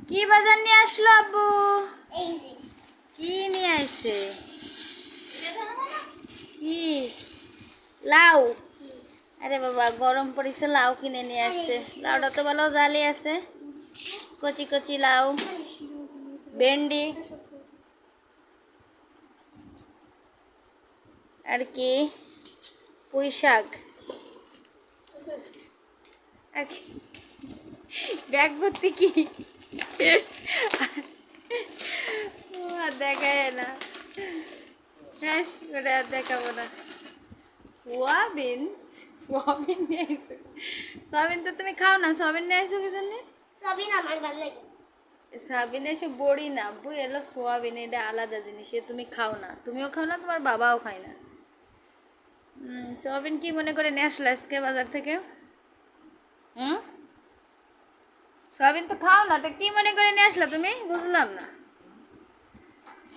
কি বাজার নিয়ে আসলো আব্বু? এই যে কি নিয়ে আসছে? কি? লাউ। আরে বাবা, গরম পড়েছে, লাউ কিনে নিয়ে আসছে। লাউটা তো ভালো জালি আছে। কচি কচি লাউ, ভেন্ডি, আর কি পুঁই শাক। আর কি? ব্যাগ ভর্তি কি? ও আর দেখায় না। হ্যাঁ, ওটা আর দেখাবো না। সোয়াবিন। সোয়াবিন নিয়ে আইসো? সোয়াবিন তো তুমি খাও না, সোয়াবিন নিয়ে আইসো কি জন্য? সবই না আমার ভালো লাগে। সোয়াবিন এসে বড়ি না, বই এলো সোয়াবিন, এটা আলাদা জিনিস। এ তুমি খাও না, তুমিও খাও না, তোমার বাবাও খায় না। সোয়াবিন কি মনে করে নিয়ে আসলো আজকে বাজার থেকে? হুম, সোয়াবিন তো খাও না, তো কি মনে করে নিয়ে আসলো তুমি? বুঝলাম না।